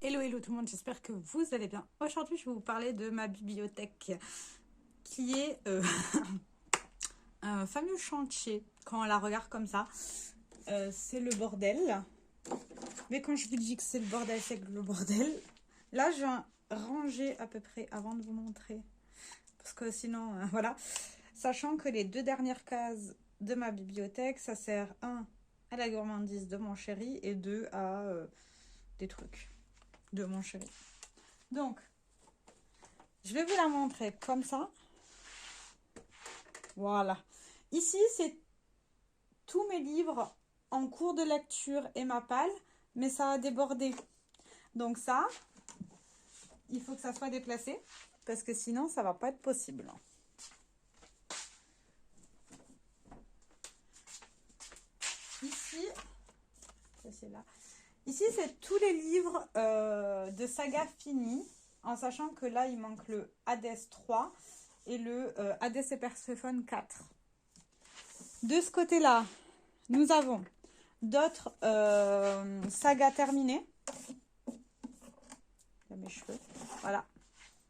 Hello, hello tout le monde, j'espère que vous allez bien. Aujourd'hui, je vais vous parler de ma bibliothèque qui est un fameux chantier. Quand on la regarde comme ça, c'est le bordel. Mais quand je vous dis que c'est le bordel, c'est le bordel. Là, je vais ranger à peu près avant de vous montrer. Parce que sinon, voilà. Sachant que les deux dernières cases de ma bibliothèque, ça sert un à la gourmandise de mon chéri et deux à des trucs de mon chéri. Donc, je vais vous la montrer comme ça. Voilà. Ici, c'est tous mes livres en cours de lecture et ma palle, mais ça a débordé. Donc ça, il faut que ça soit déplacé, parce que sinon, ça va pas être possible. Ici, c'est là. Ici, c'est tous les livres de saga finis, en sachant que là, il manque le Hades 3 et le Hades et Perséphone 4. De ce côté-là, nous avons d'autres sagas terminées. Là, mes cheveux. Voilà.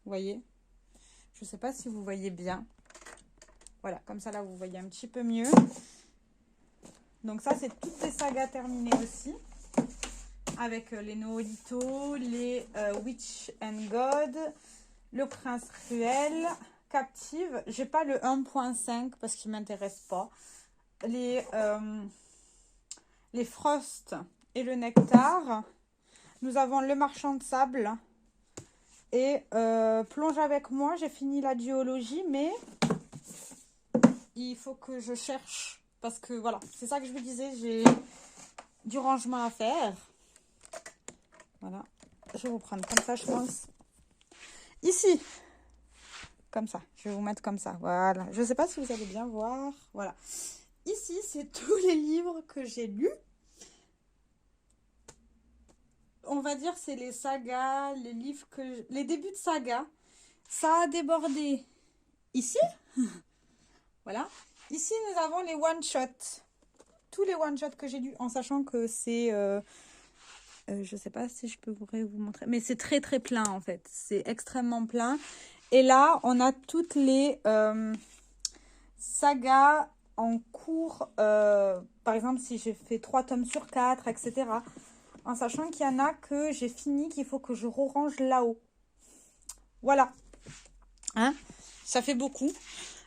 Vous voyez? Je ne sais pas si vous voyez bien. Voilà, comme ça, là, vous voyez un petit peu mieux. Donc ça, c'est toutes les sagas terminées aussi. Avec les Noolito, les Witch and God, le Prince Cruel, Captive. J'ai pas le 1.5 parce qu'il m'intéresse pas. Les Frost et le Nectar. Nous avons le Marchand de Sable. Et Plonge avec moi, j'ai fini la duologie, mais il faut que je cherche. Parce que voilà, c'est ça que je vous disais, j'ai du rangement à faire. Voilà, je vais vous prendre comme ça, je pense. Ici, comme ça, je vais vous mettre comme ça. Voilà, je ne sais pas si vous allez bien voir. Voilà, ici, c'est tous les livres que j'ai lus. On va dire c'est les sagas, les livres que... Les débuts de saga. Ça a débordé ici. Voilà. Ici, nous avons les one-shots. Tous les one-shots que j'ai lus, en sachant que c'est... je sais pas si je pourrais vous montrer. Mais c'est très, très plein, en fait. C'est extrêmement plein. Et là, on a toutes les sagas en cours. Par exemple, si j'ai fait 3 tomes sur 4, etc. En sachant qu'il y en a que j'ai fini, qu'il faut que je range là-haut. Voilà. Hein? Ça fait beaucoup.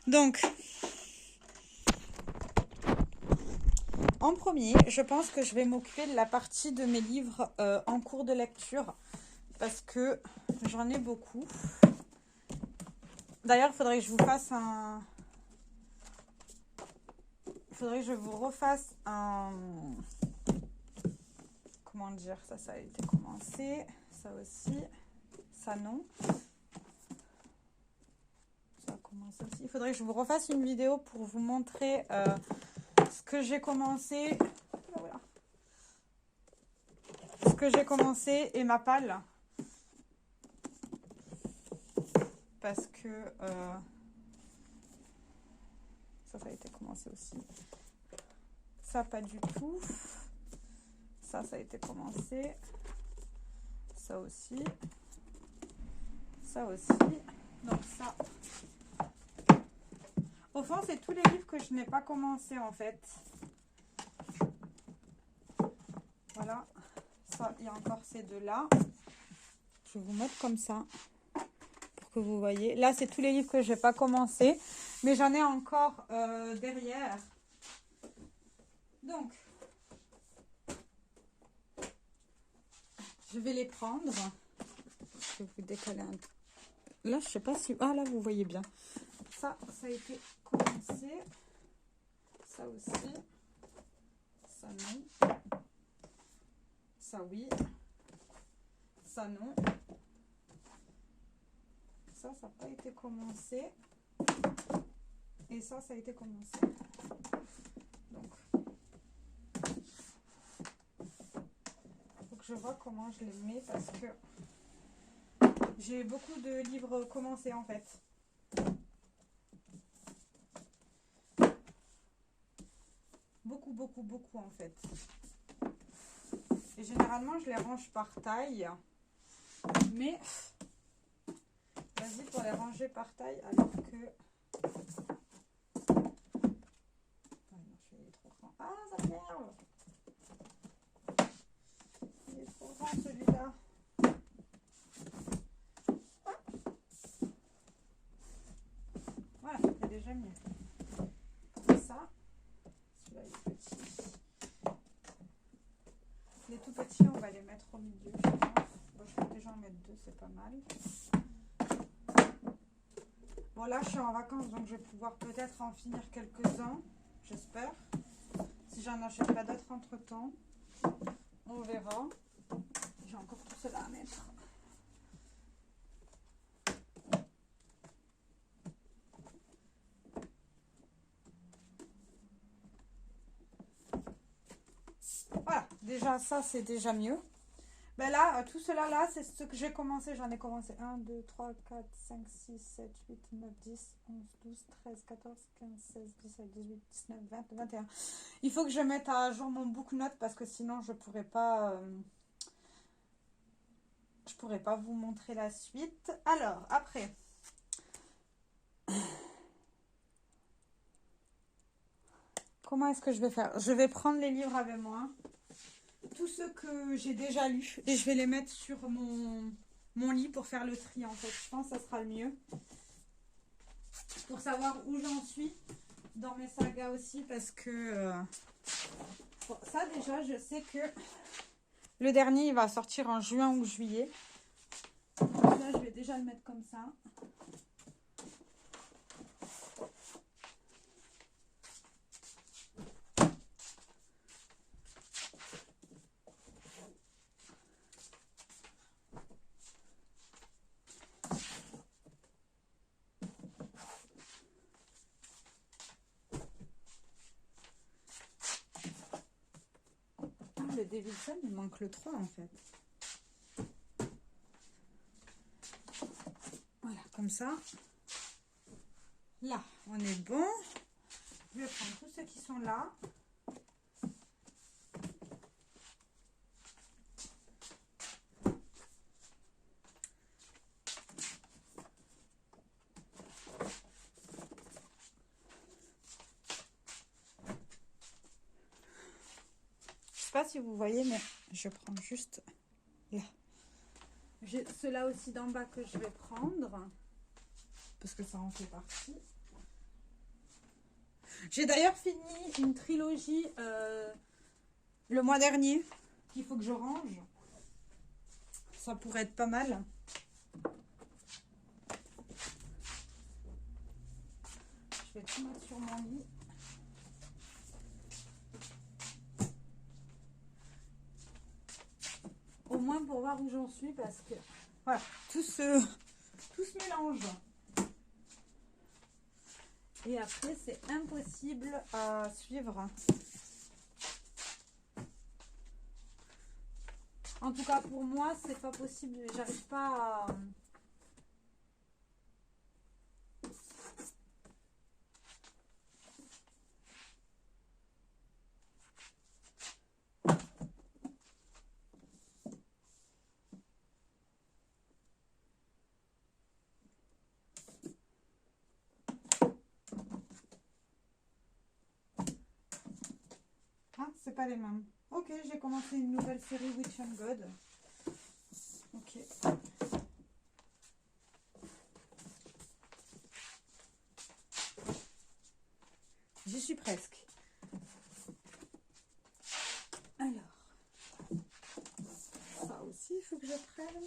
Donc... En premier, je pense que je vais m'occuper de la partie de mes livres en cours de lecture parce que j'en ai beaucoup. D'ailleurs, il faudrait que je vous fasse un... Il faudrait que je vous refasse un... Comment dire? Ça a été commencé. Ça aussi. Ça non. Ça a commencé aussi. Il faudrait que je vous refasse une vidéo pour vous montrer ce que j'ai commencé. Voilà. Ce que j'ai commencé et ma palle. Parce que ça a été commencé aussi. Ça, pas du tout. Ça a été commencé. Ça aussi. Ça aussi. Donc ça. Au fond, c'est tous les livres que je n'ai pas commencé en fait. Voilà. Ça, il y a encore ces deux-là. Je vais vous mettre comme ça. Pour que vous voyez. Là, c'est tous les livres que je n'ai pas commencé. Mais j'en ai encore derrière. Donc, je vais les prendre. Je vais vous décaler un peu. Là, je sais pas si... Ah, là, vous voyez bien. Ça a été commencé. Ça aussi. Ça non. Ça oui. Ça non. Ça n'a pas été commencé. Et ça a été commencé. Donc, il faut que je vois comment je les mets parce que j'ai beaucoup de livres commencés en fait. Beaucoup en fait. Et généralement, je les range par taille. Mais, vas-y pour les ranger par taille, alors que... Ah non, il est trop grand. Ah, ça m'énerve. Il est trop grand celui-là. Voilà, c'est déjà mieux. Comme ça. Celui-là, il est petit. Les tout petits, on va les mettre au milieu, je pense. Bon, je vais déjà en mettre deux, c'est pas mal. Bon, là, je suis en vacances, donc je vais pouvoir peut-être en finir quelques-uns, j'espère. Si j'en achète pas d'autres entre-temps, on verra. J'ai encore tout cela à mettre. Voilà, déjà ça c'est déjà mieux. Ben là, tout cela là, c'est ce que j'ai commencé. J'en ai commencé 1, 2, 3, 4, 5, 6, 7, 8, 9, 10, 11, 12, 13, 14, 15, 16, 17, 18, 19, 20, 21. Il faut que je mette à jour mon book-note parce que sinon je pourrais pas vous montrer la suite. Alors, après. Comment est-ce que je vais faire? Je vais prendre les livres avec moi. Tous ceux que j'ai déjà lus. Et je vais les mettre sur mon lit pour faire le tri en fait. Je pense que ça sera le mieux. Pour savoir où j'en suis dans mes sagas aussi. Parce que... bon, ça déjà, je sais que le dernier, il va sortir en juin ou juillet. Donc là, je vais déjà le mettre comme ça. Le Davidson, il manque le 3 en fait. Voilà, comme ça. Là, on est bon. Je vais prendre tous ceux qui sont là. Je sais pas si vous voyez, mais je prends juste là. J'ai ceux-là aussi d'en bas que je vais prendre. Parce que ça en fait partie. J'ai d'ailleurs fini une trilogie le mois dernier qu'il faut que je range. Ça pourrait être pas mal. Je vais tout mettre sur mon lit. Au moins pour voir où j'en suis parce que voilà, tout se mélange. Et après, c'est impossible à suivre. En tout cas, pour moi, c'est pas possible. J'arrive pas à... Ah, c'est pas les mêmes. Ok, j'ai commencé une nouvelle série Witch and God. Ok. J'y suis presque. Alors. Ça aussi, il faut que je prenne.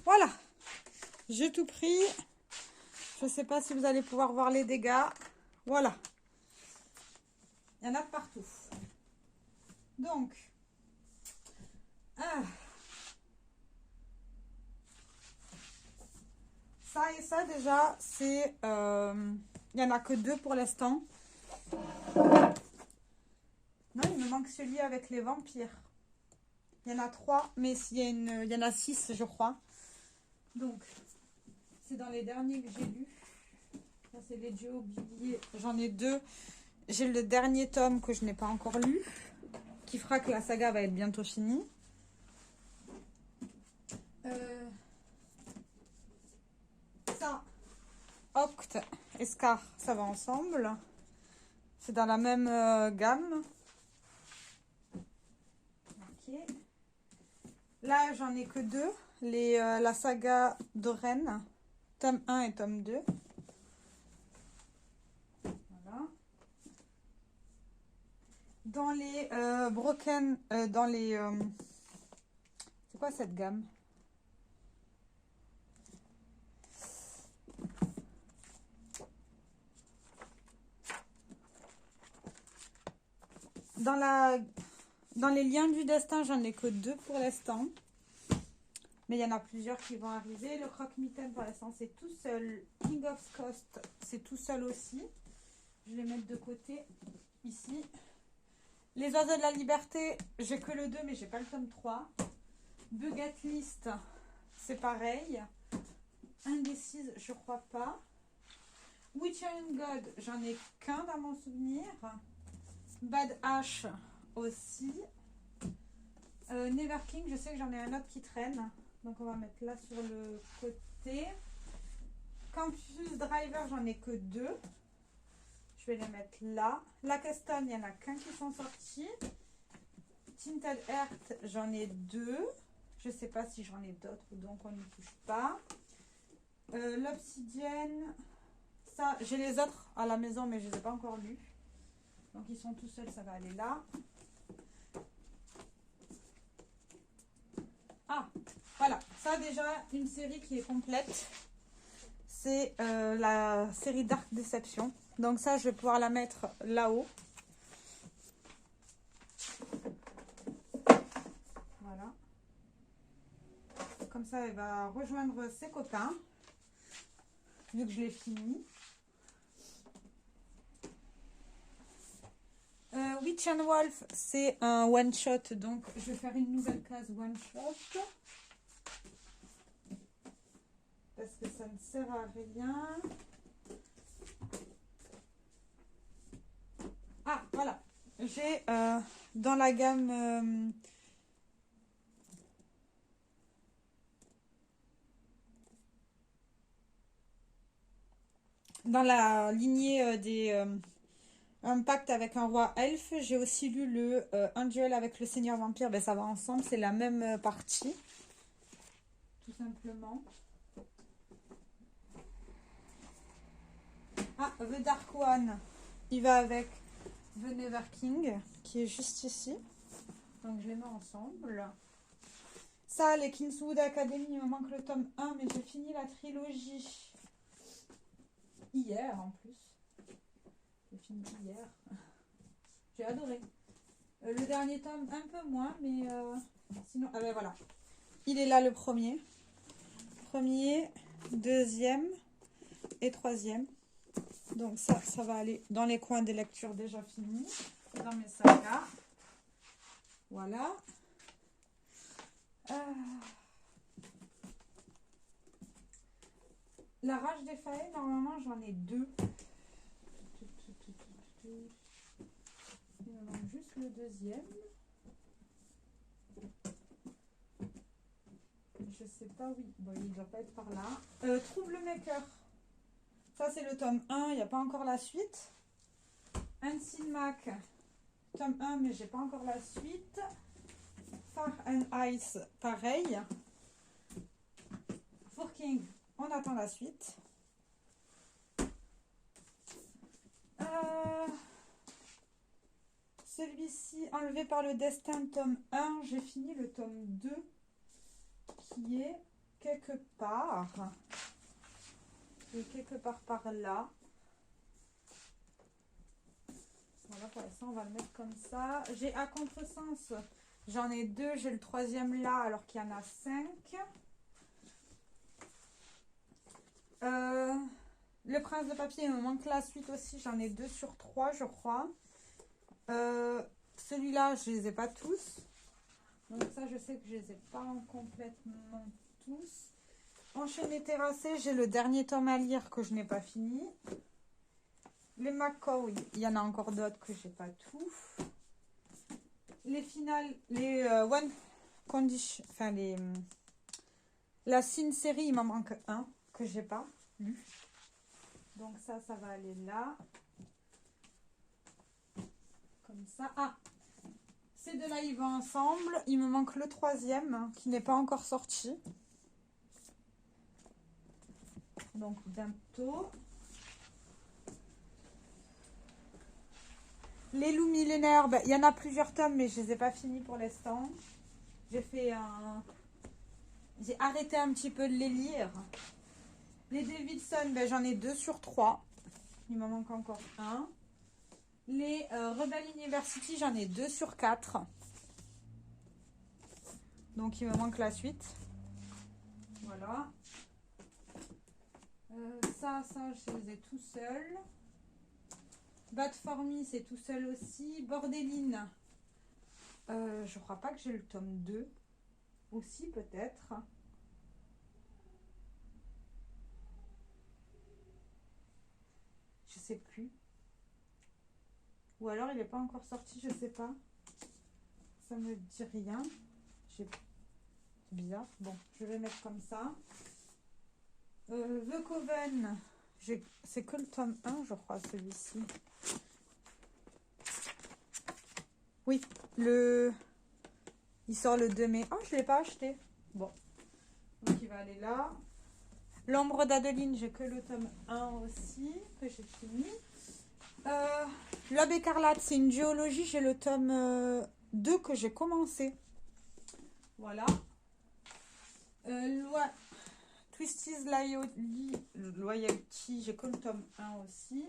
Voilà, j'ai tout pris. Je ne sais pas si vous allez pouvoir voir les dégâts. Voilà. Il y en a de partout. Donc, ça et ça déjà, c'est... il n'y en a que 2 pour l'instant. Non, il me manque celui avec les vampires. Il y en a 3, mais il y en a 6, je crois. Donc, c'est dans les derniers que j'ai lus. Ça, c'est les dieux oubliés. J'en ai 2. J'ai le dernier tome que je n'ai pas encore lu, qui fera que la saga va être bientôt finie. Ça, Octe et Scar, ça va ensemble. C'est dans la même gamme. Ok. Là, j'en ai que 2. La saga de Rennes, tome 1 et tome 2. Voilà. Dans les Broken, dans les... c'est quoi cette gamme? Dans les liens du destin, j'en ai que 2 pour l'instant. Mais il y en a plusieurs qui vont arriver. Le croque-mitaine, pour l'instant, c'est tout seul. King of Coast, c'est tout seul aussi. Je vais les mettre de côté, ici. Les oiseaux de la liberté, j'ai que le 2, mais j'ai pas le tome 3. Bucket List, c'est pareil. Indécise, je crois pas. Witch and God, j'en ai qu'un dans mon souvenir. Bad Ash aussi. Never King, je sais que j'en ai un autre qui traîne. Donc on va mettre là sur le côté. Campus Driver, j'en ai que 2. Je vais les mettre là. La Keston, il n'y en a qu'un qui sont sortis. Tinted Earth, j'en ai 2. Je ne sais pas si j'en ai d'autres, donc on n'y touche pas. L'Obsidienne, ça, j'ai les autres à la maison, mais je ne les ai pas encore lus. Donc ils sont tout seuls, ça va aller là. Ah, voilà, ça déjà, une série qui est complète. C'est la série Dark Deception. Donc ça, je vais pouvoir la mettre là-haut. Voilà. Comme ça, elle va rejoindre ses copains. Vu que je l'ai fini. Witch and Wolf, c'est un one-shot. Donc, je vais faire une nouvelle case one-shot. Parce que ça ne sert à rien. Ah, voilà. J'ai dans la gamme... dans la lignée des... un pacte avec un roi elfe, j'ai aussi lu le Un duel avec le seigneur vampire. Ben, ça va ensemble, c'est la même partie. Tout simplement. Ah, The Dark One, il va avec The Never King, qui est juste ici. Donc je les mets ensemble. Ça, les Kingswood Academy, il me manque le tome 1, mais j'ai fini la trilogie hier en plus. J'ai fini hier. J'ai adoré. Le dernier tome, un peu moins, mais sinon... Ah ben voilà. Il est là le premier. Premier, deuxième et troisième. Donc ça va aller dans les coins des lectures déjà finies. Dans mes sagas. Voilà. La rage des failles, normalement j'en ai 2. Il me manque juste le deuxième. Je sais pas, oui. Bon, il doit pas être par là. Troublemaker. Ça, c'est le tome 1. Il n'y a pas encore la suite. Unseen Mac. Tome 1, mais j'ai pas encore la suite. Far and Ice, pareil. For King, on attend la suite. Celui-ci, Enlevé par le destin, tome 1. J'ai fini le tome 2, qui est quelque part. Qui est quelque part par là. Voilà, pour l'instant, on va le mettre comme ça. J'ai à contresens, j'en ai 2. J'ai le troisième là, alors qu'il y en a 5. Le prince de papier, il me manque la suite aussi. J'en ai 2 sur 3, je crois. Celui-là, je les ai pas tous. Donc ça, je sais que je les ai pas complètement tous. Enchaîné terrassé, j'ai le dernier tome à lire que je n'ai pas fini. Les McCoy, il y en a encore d'autres que j'ai pas tout. Les finales, les One Condition, enfin la Sin série, il m'en manque un que j'ai pas lu. Donc ça va aller là. Comme ça. Ah, ces deux-là, ils vont ensemble. Il me manque le troisième hein, qui n'est pas encore sorti. Donc bientôt. Les loups millénaires, ben, il y en a plusieurs tomes, mais je les ai pas finis pour l'instant. J'ai arrêté un petit peu de les lire. Les Davidson, ben, j'en ai 2 sur 3. Il m'en manque encore un. Les Rebel University, j'en ai 2 sur 4. Donc il me manque la suite. Voilà. Ça, je les ai tout seul. Bad for Me, c'est tout seul aussi. Bordeline, je crois pas que j'ai le tome 2. Aussi, peut-être. Je sais plus. Ou alors, il n'est pas encore sorti, je sais pas. Ça me dit rien. C'est bizarre. Bon, je vais mettre comme ça. The Coven, c'est que le tome 1, je crois, celui-ci. Oui, il sort le 2 mai. Oh, je ne l'ai pas acheté. Bon, donc il va aller là. L'ombre d'Adeline, j'ai que le tome 1 aussi, que j'ai fini. L'Aube écarlate, c'est une duologie, j'ai le tome 2 que j'ai commencé. Voilà. Twisted Loyalty, j'ai que le tome 1 aussi.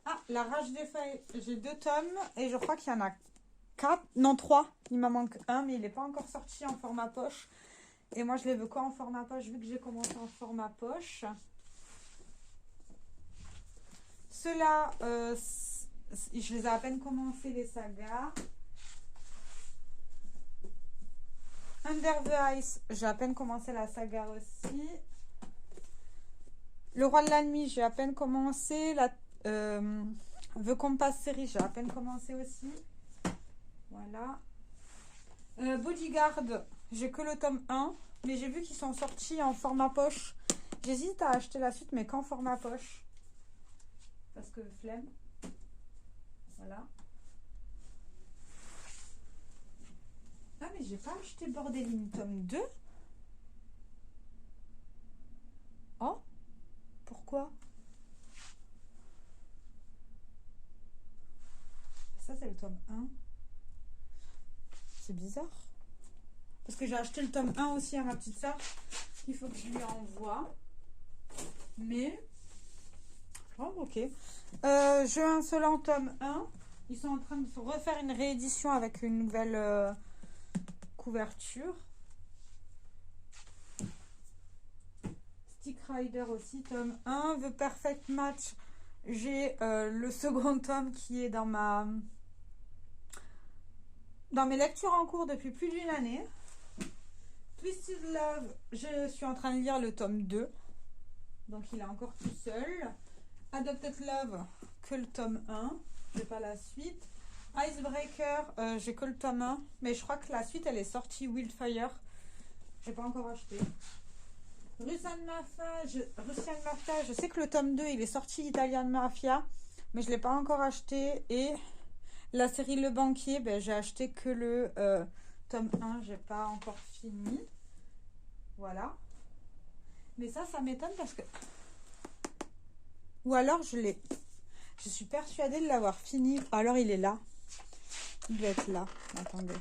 Ah, La Rage des Feuilles, j'ai 2 tomes et je crois qu'il y en a 4, non 3. Il m'en manque un, mais il n'est pas encore sorti en format poche. Et moi, je les veux quoi en format poche, vu que j'ai commencé en format poche. Ceux-là, je les ai à peine commencé, les sagas. Under the Ice, j'ai à peine commencé la saga aussi. Le Roi de la Nuit, j'ai à peine commencé. The Compass série, j'ai à peine commencé aussi. Voilà. Bodyguard, j'ai que le tome 1. Mais j'ai vu qu'ils sont sortis en format poche. J'hésite à acheter la suite, mais qu'en format poche. Parce que flemme. Voilà. Ah, mais j'ai pas acheté Bordeline tome 2. Oh, pourquoi? Ça, c'est le tome 1. C'est bizarre. Parce que j'ai acheté le tome 1 aussi à ma petite soeur. Il faut que je lui envoie. Mais... oh, ok. Jeu insolent tome 1. Ils sont en train de refaire une réédition avec une nouvelle couverture. Stick Rider aussi, tome 1. The Perfect Match. J'ai le second tome qui est dans mes lectures en cours depuis plus d'une année. Twisted Love, je suis en train de lire le tome 2. Donc il est encore tout seul. Adopted Love, que le tome 1. J'ai pas la suite. Icebreaker, j'ai que le tome 1. Mais je crois que la suite, elle est sortie. Wildfire. J'ai pas encore acheté. Russian Mafia, je sais que le tome 2, il est sorti Italian Mafia. Mais je l'ai pas encore acheté. Et la série Le Banquier, ben, j'ai acheté que le tome 1. J'ai pas encore fini. Voilà. Mais ça m'étonne parce que... ou alors je suis persuadée de l'avoir fini. Alors il est là. Il doit être là. Attendez.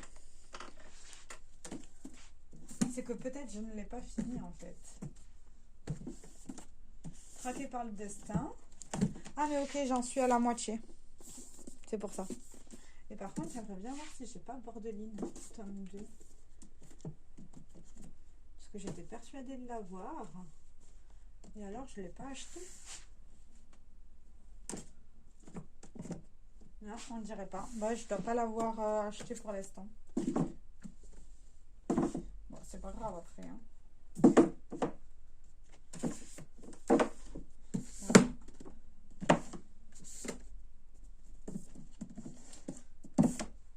C'est que peut-être je ne l'ai pas fini en fait. Traqué par le destin. Ah mais ok, j'en suis à la moitié. C'est pour ça. Et par contre, j'aimerais bien voir si j'ai pas Bordeline, tome 2. Parce que j'étais persuadée de l'avoir. Et alors, je ne l'ai pas acheté. Non, on dirait pas. Bah, je dois pas l'avoir acheté pour l'instant. Bon, c'est pas grave après. Hein.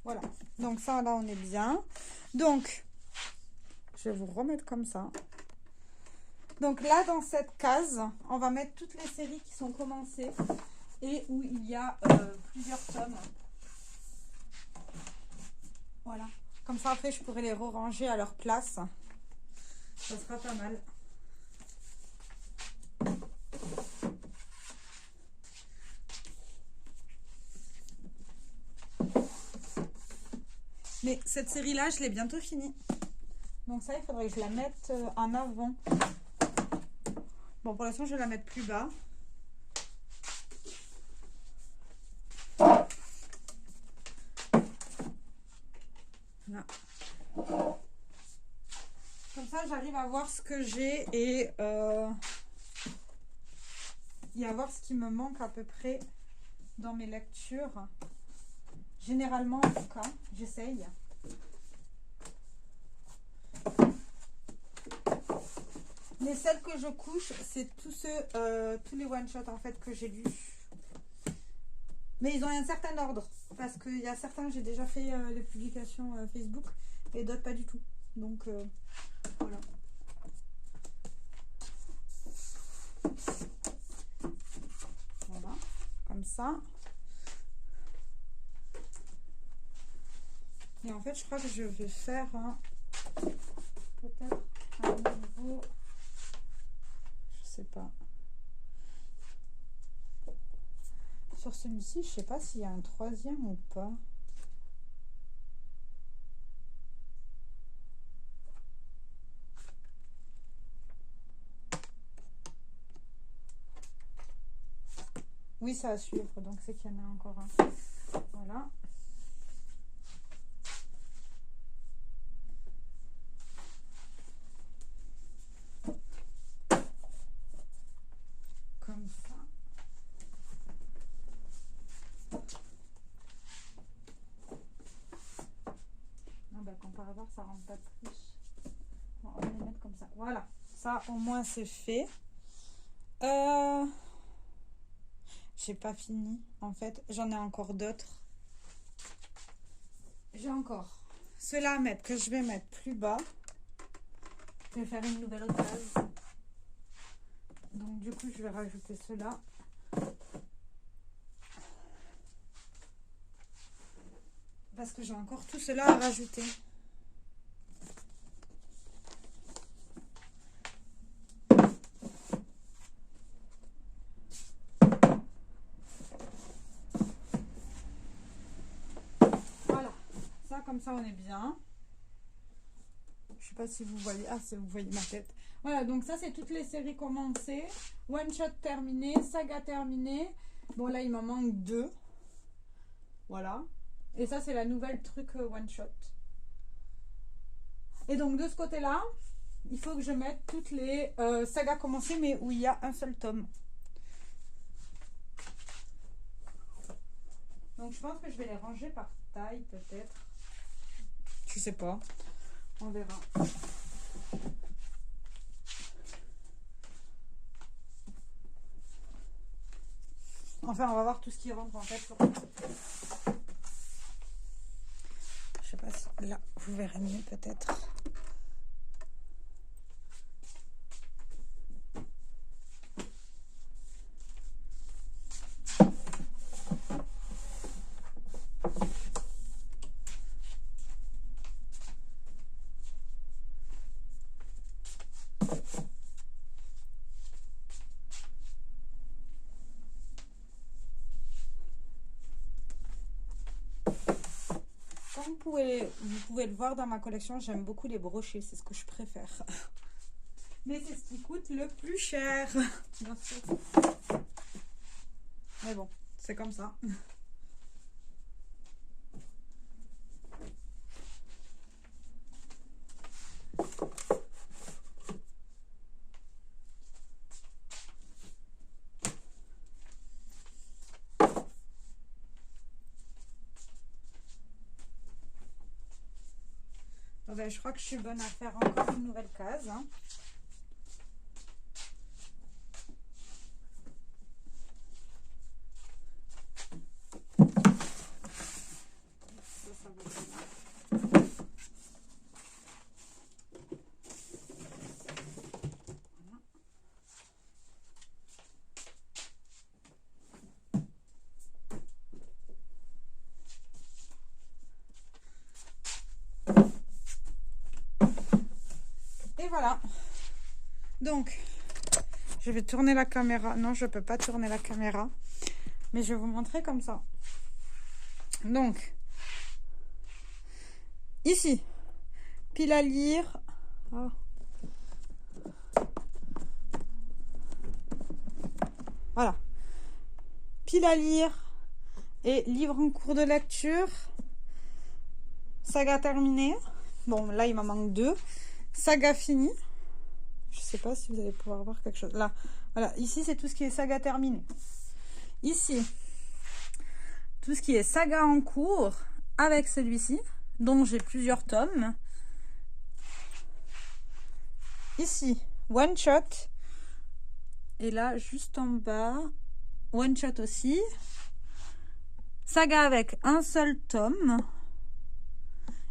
Voilà. Donc ça, là, on est bien. Donc, je vais vous remettre comme ça. Donc là, dans cette case, on va mettre toutes les séries qui sont commencées et où il y a plusieurs tomes. Voilà. Comme ça, après, je pourrais les ranger à leur place. Ça sera pas mal. Mais cette série-là, je l'ai bientôt finie. Donc ça, il faudrait que je la mette en avant. Bon, pour l'instant, je vais la mettre plus bas. Là. Comme ça, j'arrive à voir ce que j'ai et à voir ce qui me manque à peu près dans mes lectures. Généralement, en tout cas, j'essaye. Mais celles que je couche, c'est tous les one-shots en fait que j'ai lus. Mais ils ont un certain ordre. Parce qu'il y a certains, j'ai déjà fait les publications Facebook et d'autres pas du tout. Donc, voilà. Voilà, comme ça. Et en fait, je crois que je vais faire peut-être un nouveau... Je sais pas. Sur celui-ci, je sais pas s'il y a un troisième ou pas. Oui, ça à suivre, donc c'est qu'il y en a encore un. Voilà. Comme ça. Ah bah, quand par hasard, ça rentre pas plus. Bon, on va les mettre comme ça. Voilà. Ça, au moins, c'est fait. J'ai pas fini. En fait, j'en ai encore d'autres. J'ai encore ceux-là à mettre que je vais mettre plus bas. Je vais faire une nouvelle case. Donc, du coup, je vais rajouter ceux-là. Parce que j'ai encore tout cela à rajouter. Voilà. Ça, comme ça, on est bien. Je sais pas si vous voyez. Ah, si vous voyez ma tête. Voilà, donc ça, c'est toutes les séries commencées. One shot terminé, saga terminée. Bon, là, il m'en manque 2. Voilà. Et ça, c'est la nouvelle truc one shot. Et donc, de ce côté-là, il faut que je mette toutes les sagas commencées, mais où il y a un seul tome. Donc, je pense que je vais les ranger par taille, peut-être. Je sais pas. On verra. Enfin, on va voir tout ce qui rentre en fait. Je sais pas si là, vous verrez mieux peut-être. Vous pouvez le voir dans ma collection, j'aime beaucoup les brochets, c'est ce que je préfère. Mais c'est ce qui coûte le plus cher. Bien sûr. Mais bon, c'est comme ça. Oh ben, je crois que je suis bonne à faire encore une nouvelle case. Hein. Ça va bien. Et voilà. Donc, je vais tourner la caméra. Non, je ne peux pas tourner la caméra. Mais je vais vous montrer comme ça. Donc, ici, pile à lire. Oh. Voilà. Pile à lire et livre en cours de lecture. Saga terminée. Bon, là, il m'en manque 2. Saga finie. Je sais pas si vous allez pouvoir voir quelque chose. Là, voilà. Ici, c'est tout ce qui est saga terminée. Ici, tout ce qui est saga en cours avec celui-ci, dont j'ai plusieurs tomes. Ici, one shot. Et là, juste en bas, one shot aussi. Saga avec un seul tome.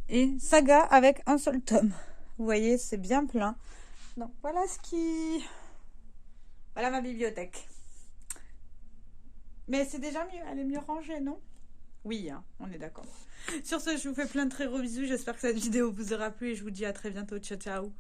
Et saga avec un seul tome. Vous voyez, c'est bien plein. Donc voilà voilà ma bibliothèque. Mais c'est déjà mieux, elle est mieux rangée, non? Oui, hein, on est d'accord. Sur ce, je vous fais plein de très gros bisous. J'espère que cette vidéo vous aura plu et je vous dis à très bientôt. Ciao, ciao.